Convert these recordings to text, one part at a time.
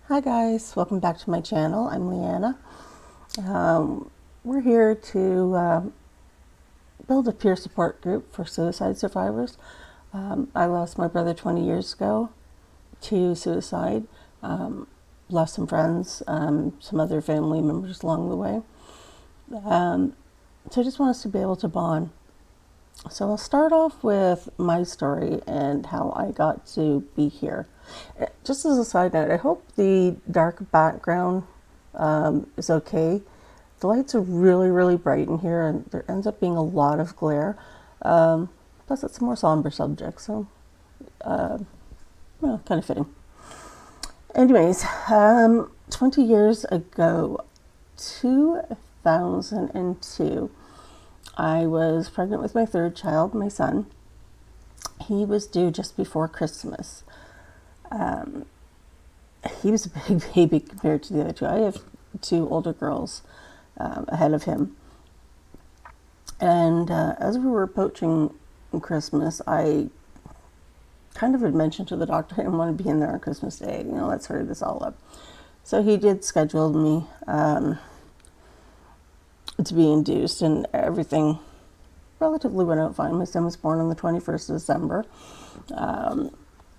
Hi guys, welcome back to my channel. I'm Leanna. We're here to build a peer support group for suicide survivors. I lost my brother 20 years ago to suicide. Lost some friends, some other family members along the way. So I just want us to be able to bond. So I'll start off with my story and how I got to be here. Just as a side note, I hope the dark background is okay. The lights are really, really bright in here, and there ends up being a lot of glare. Plus, it's a more somber subject, so well, kind of fitting. Anyways, 20 years ago, 2002, I was pregnant with my third child, my son. He was due just before Christmas. He was a big baby compared to the other two. I have two older girls ahead of him. And as we were approaching Christmas, I kind of had mentioned to the doctor I didn't want to be in there on Christmas Day. You know, let's hurry this all up. So he did schedule me to be induced, and everything relatively went out fine. My son was born on the 21st of December.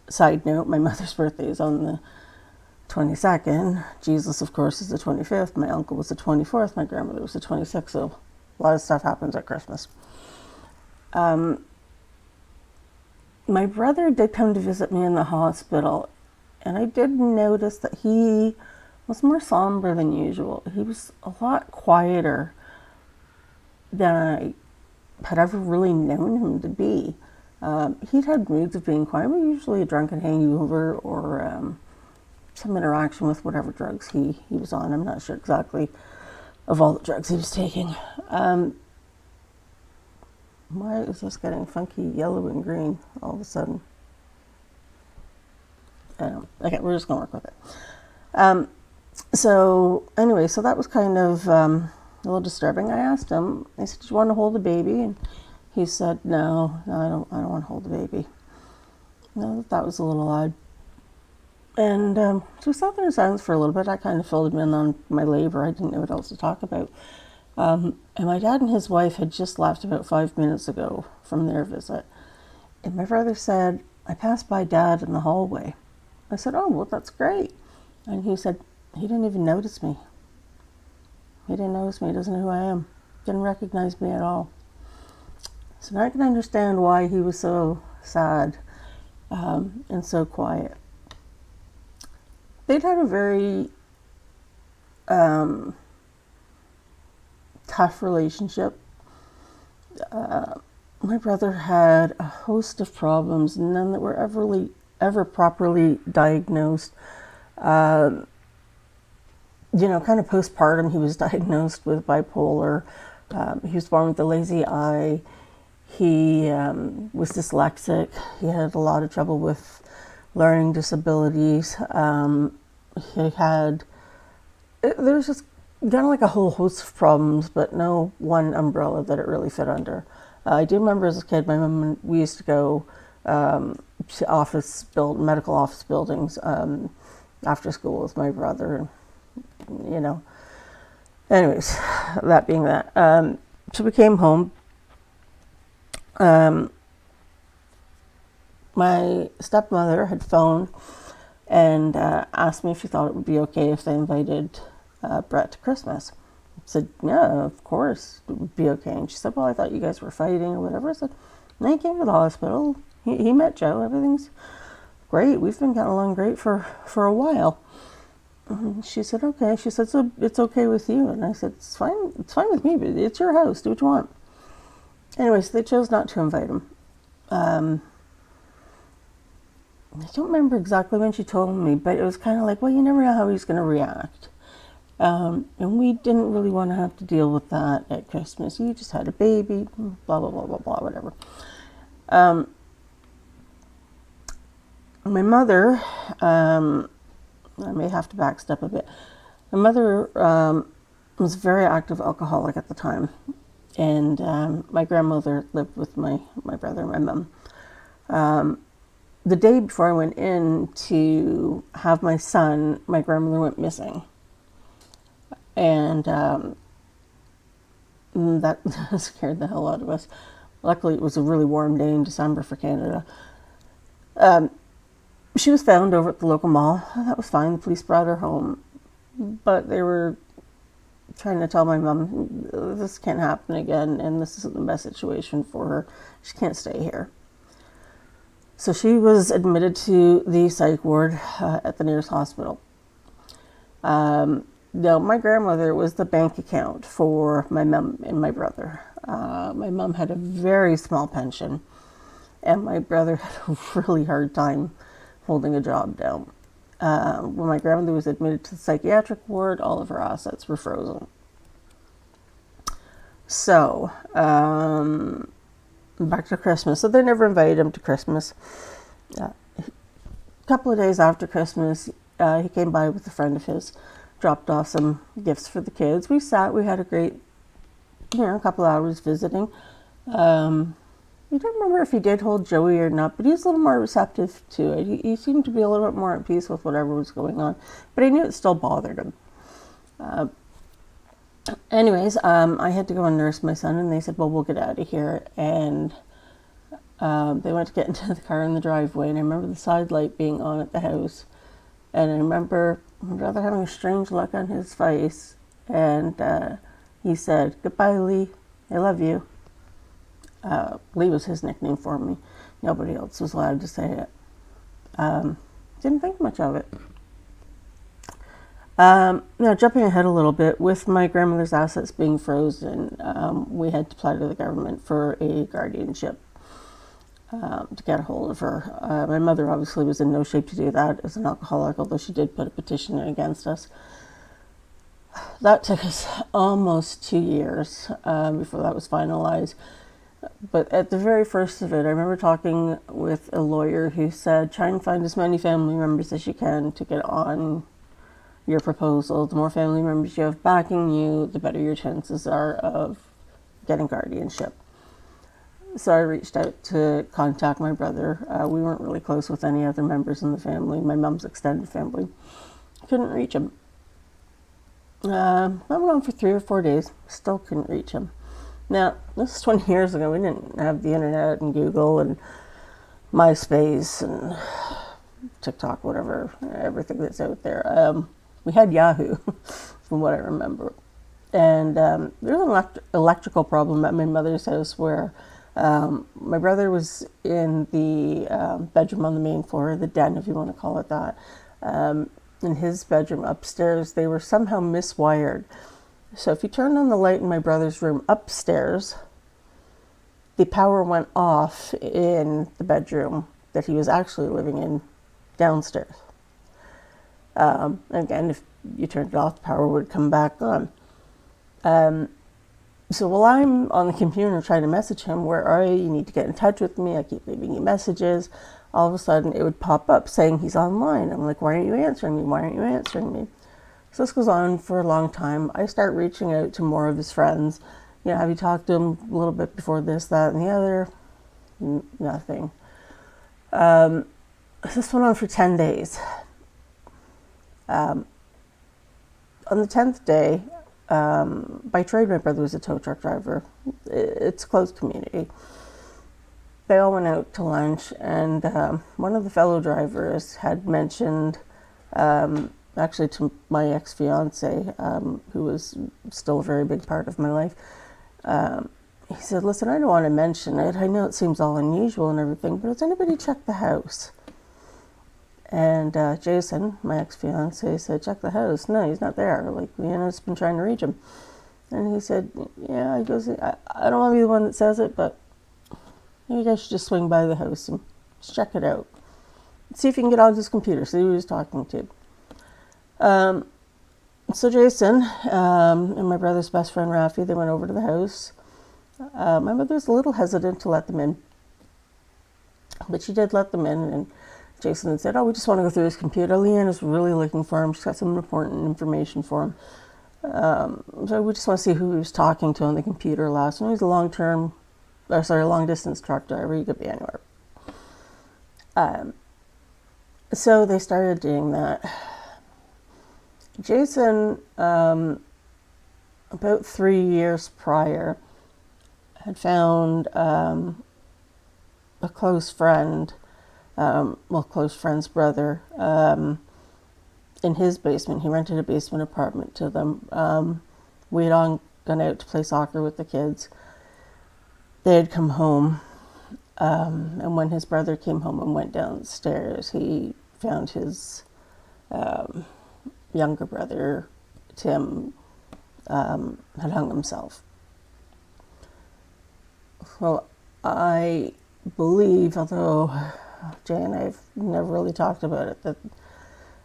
Side note, my mother's birthday is on the 22nd. Jesus, of course, is the 25th. My uncle was the 24th. My grandmother was the 26th. So a lot of stuff happens at Christmas. My brother did come to visit me in the hospital, and I did notice that he was more somber than usual. He was a lot quieter than I had ever really known him to be. He'd had moods of being quiet, but usually a drunken hangover or some interaction with whatever drugs he was on. I'm not sure exactly of all the drugs he was taking. Why is this getting funky yellow and green all of a sudden? Okay, we're just going to work with it. So anyway, so that was kind of a little disturbing. I asked him, I said, "Do you want to hold the baby?" And he said, no, I don't want to hold the baby. No, that was a little odd. And so we sat there in silence for a little bit. I kind of filled him in on my labor. I didn't know what else to talk about. And my dad and his wife had just left about 5 minutes ago from their visit. And my brother said, "I passed by Dad in the hallway." I said, "Oh, well, that's great." And he said, "He didn't even notice me. He didn't notice me. He doesn't know who I am. Didn't recognize me at all." So now I can understand why he was so sad and so quiet. They'd had a very tough relationship. My brother had a host of problems, none that were ever properly diagnosed. Kind of postpartum, he was diagnosed with bipolar. He was born with a lazy eye. He was dyslexic. He had a lot of trouble with learning disabilities. There was just kind of like a whole host of problems, but no one umbrella that it really fit under. I do remember as a kid, my mom, we used to go to medical office buildings after school with my brother, Anyways, that being that. So we came home. My stepmother had phoned and asked me if she thought it would be okay if they invited Brett to Christmas. I said, "Yeah, of course it would be okay." And she said, "Well, I thought you guys were fighting or whatever." I said, "No, he came to the hospital. He met Joe. Everything's great. We've been getting along great for a while." And she said, "Okay." She said, "So it's okay with you?" And I said, It's fine with me, but it's your house. Do what you want." Anyways, they chose not to invite him. I don't remember exactly when she told me, but it was kind of like, well, you never know how he's going to react. And we didn't really want to have to deal with that at Christmas. You just had a baby, blah, blah, blah, blah, blah, whatever. My mother, I may have to backstep a bit. My mother was a very active alcoholic at the time. And my grandmother lived with my brother and my mom. the day before I went in to have my son, my grandmother went missing. And that scared the hell out of us. Luckily, it was a really warm day in December for Canada. She was found over at the local mall. That was fine. The police brought her home. But they were trying to tell my mom, this can't happen again, and this isn't the best situation for her. She can't stay here. So she was admitted to the psych ward at the nearest hospital. Now, my grandmother was the bank account for my mom and my brother. My mom had a very small pension, and my brother had a really hard time holding a job down. When my grandmother was admitted to the psychiatric ward, all of her assets were frozen. So, back to Christmas. So they never invited him to Christmas. A couple of days after Christmas, he came by with a friend of his, dropped off some gifts for the kids. We sat, we had a great, a couple hours visiting. I don't remember if he did hold Joey or not, but he was a little more receptive to it. He seemed to be a little bit more at peace with whatever was going on, but I knew it still bothered him. Anyways, I had to go and nurse my son, and they said, well, we'll get out of here. And they went to get into the car in the driveway, and I remember the side light being on at the house. And I remember my brother having a strange look on his face, and he said, goodbye, Lee, I love you. Lee was his nickname for me. Nobody else was allowed to say it. Didn't think much of it. Now, jumping ahead a little bit, with my grandmother's assets being frozen, we had to apply to the government for a guardianship to get a hold of her. My mother obviously was in no shape to do that as an alcoholic, although she did put a petition in against us. That took us almost 2 years before that was finalized. But at the very first of it, I remember talking with a lawyer who said, try and find as many family members as you can to get on your proposal. The more family members you have backing you, the better your chances are of getting guardianship. So I reached out to contact my brother. We weren't really close with any other members in the family, my mom's extended family. Couldn't reach him. I went on for 3 or 4 days, still couldn't reach him. Now, this is 20 years ago. We didn't have the internet and Google and MySpace and TikTok, whatever, everything that's out there. We had Yahoo, from what I remember. And there was an electrical problem at my mother's house where my brother was in the bedroom on the main floor, the den, if you want to call it that. In his bedroom upstairs, they were somehow miswired. So if you turned on the light in my brother's room upstairs, the power went off in the bedroom that he was actually living in downstairs. Again, if you turned it off, the power would come back on. So while I'm on the computer trying to message him, where are you? You need to get in touch with me. I keep leaving you messages. All of a sudden, it would pop up saying he's online. I'm like, why aren't you answering me? Why aren't you answering me? So this goes on for a long time. I start reaching out to more of his friends. Have you talked to him a little bit before this, that, and the other? Nothing. This went on for 10 days. On the 10th day, by trade, my brother was a tow truck driver. It's a close community. They all went out to lunch, and one of the fellow drivers had mentioned, actually to my ex-fiance, who was still a very big part of my life, he said, listen, I don't want to mention it. I know it seems all unusual and everything, but has anybody checked the house? And Jason, my ex-fiance, said, check the house. No, he's not there. It's been trying to reach him. And he said, yeah, he goes, I don't want to be the one that says it, but maybe you guys should just swing by the house and just check it out. See if you can get on his computer, see who he's talking to. So Jason and my brother's best friend Rafi, they went over to the house. My mother was a little hesitant to let them in, but she did let them in, and Jason had said, we just want to go through his computer. Leanna's really looking for him. She's got some important information for him. So we just want to see who he was talking to on the computer last. And he's a long distance truck driver. He could be anywhere. So they started doing that. Jason, about 3 years prior, had found a close friend, close friend's brother, in his basement. He rented a basement apartment to them. We had all gone out to play soccer with the kids. They had come home, and when his brother came home and went downstairs, he found his younger brother, Tim, had hung himself. Well, I believe, although Jay and I have never really talked about it, that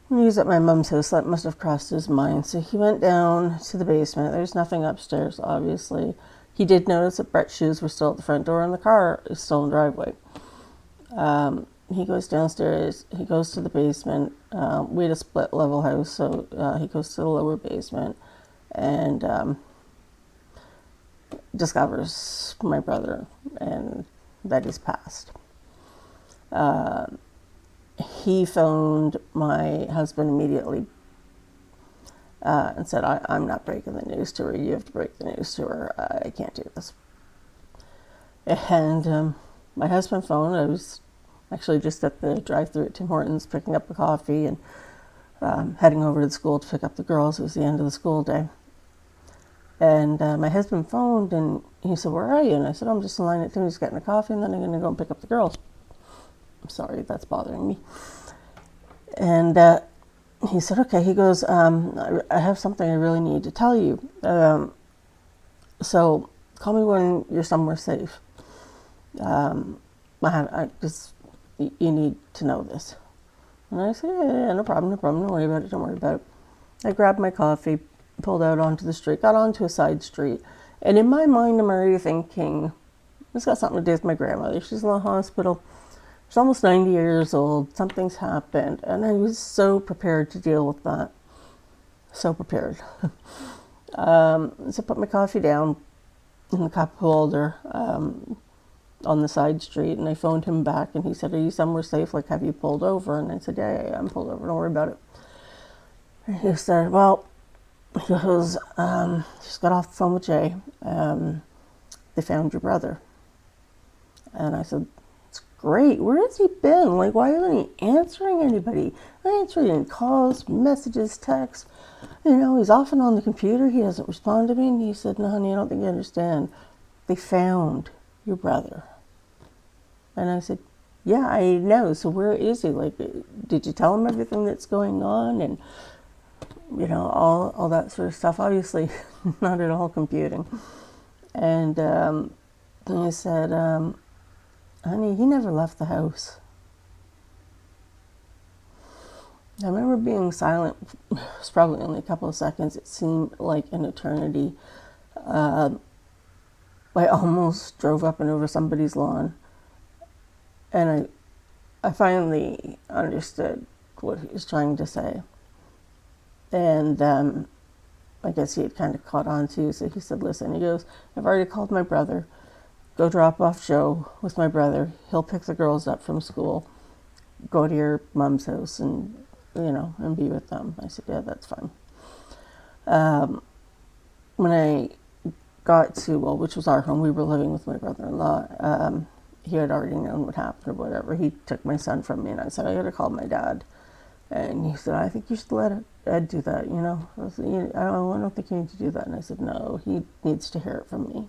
when he was at my mum's house, that must have crossed his mind. So he went down to the basement. There's nothing upstairs, obviously. He did notice that Brett's shoes were still at the front door and the car is still in the driveway. He goes downstairs. He goes to the basement. We had a split level house, so he goes to the lower basement and discovers my brother and that he's passed. He phoned my husband immediately and said, I'm not breaking the news to her. You have to break the news to her. I can't do this. And my husband phoned. I was actually just at the drive-thru at Tim Hortons picking up a coffee and heading over to the school to pick up the girls. It was the end of the school day. And my husband phoned and he said, where are you? And I said, I'm just in line at Timmy's getting a coffee and then I'm going to go and pick up the girls. I'm sorry, that's bothering me. And he said, okay. He goes, I have something I really need to tell you. So call me when you're somewhere safe. You need to know this. And I said, yeah, no problem. Don't worry about it. I grabbed my coffee, pulled out onto the street, got onto a side street. And in my mind, I'm already thinking, this got something to do with my grandmother. She's in the hospital. She's almost 90 years old. Something's happened. And I was so prepared to deal with that. So prepared. So I put my coffee down in the cup holder on the side street. And I phoned him back. And he said, are you somewhere safe? Like, have you pulled over? And I said, yeah, I'm pulled over. Don't worry about it. And he said, well, he goes, just got off the phone with Jay. They found your brother. And I said, it's great. Where has he been? Like, why isn't he answering anybody? Not answering any calls, messages, texts. You know, he's often on the computer. He doesn't respond to me. And he said, no, honey, I don't think you understand. They found your brother. And I said, yeah, I know. So where is he? Like, did you tell him everything that's going on? And you know, all that sort of stuff. Obviously, not at all computing. And I said, honey, he never left the house. I remember being silent. It was probably only a couple of seconds. It seemed like an eternity. I almost drove up and over somebody's lawn. And I finally understood what he was trying to say. And I guess he had kind of caught on too. So he said, listen, he goes, I've already called my brother. Go drop off Joe with my brother. He'll pick the girls up from school. Go to your mom's house and, you know, and be with them. I said, yeah, that's fine. When I got to, well, which was our home, we were living with my brother-in-law. He had already known what happened or whatever. He took my son from me and I said, I got to call my dad. And he said, I think you should let Ed do that, you know. I said, I don't think you need to do that. And I said, no, he needs to hear it from me.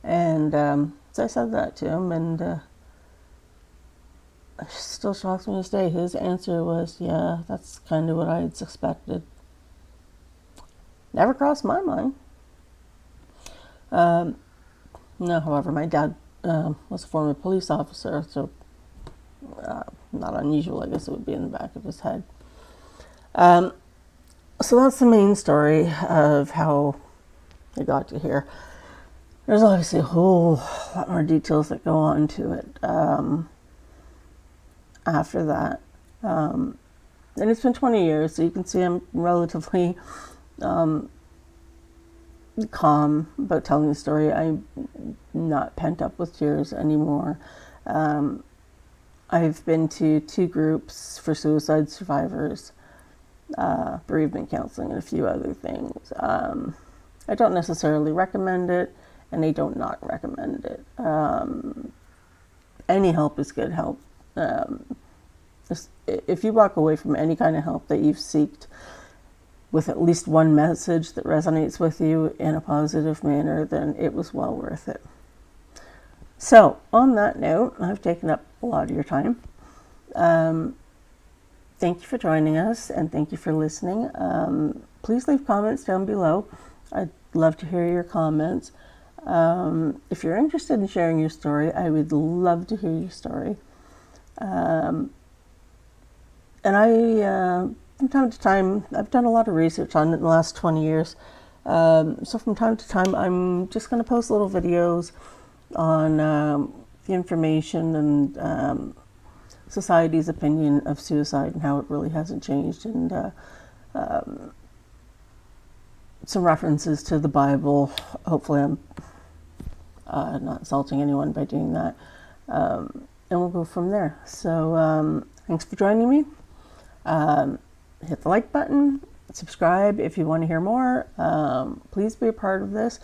And so I said that to him, and it still shocks me to this day. His answer was, yeah, that's kind of what I had suspected. Never crossed my mind. No, however, my dad was a former police officer, so not unusual, I guess it would be in the back of his head. So that's the main story of how I got to here. There's obviously a whole lot more details that go on to it after that. And it's been 20 years, so you can see I'm relatively calm about telling the story. I'm not pent up with tears anymore. I've been to 2 groups for suicide survivors, bereavement counseling, and a few other things. I don't necessarily recommend it, and I don't not recommend it. Any help is good help. If you walk away from any kind of help that you've sought with at least one message that resonates with you in a positive manner, then it was well worth it. So, on that note, I've taken up a lot of your time. Thank you for joining us, and thank you for listening. Please leave comments down below. I'd love to hear your comments. If you're interested in sharing your story, I would love to hear your story. And from time to time, I've done a lot of research on it in the last 20 years. So from time to time, I'm just going to post little videos on the information and society's opinion of suicide and how it really hasn't changed, and some references to the Bible. Hopefully I'm not insulting anyone by doing that. And we'll go from there. So thanks for joining me. Hit the like button, subscribe if you want to hear more. Please be a part of this.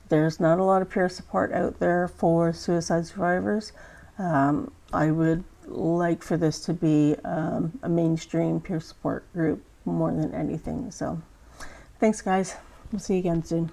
There's not a lot of peer support out there for suicide survivors. I would like for this to be a mainstream peer support group more than anything. So thanks, guys. We'll see you again soon.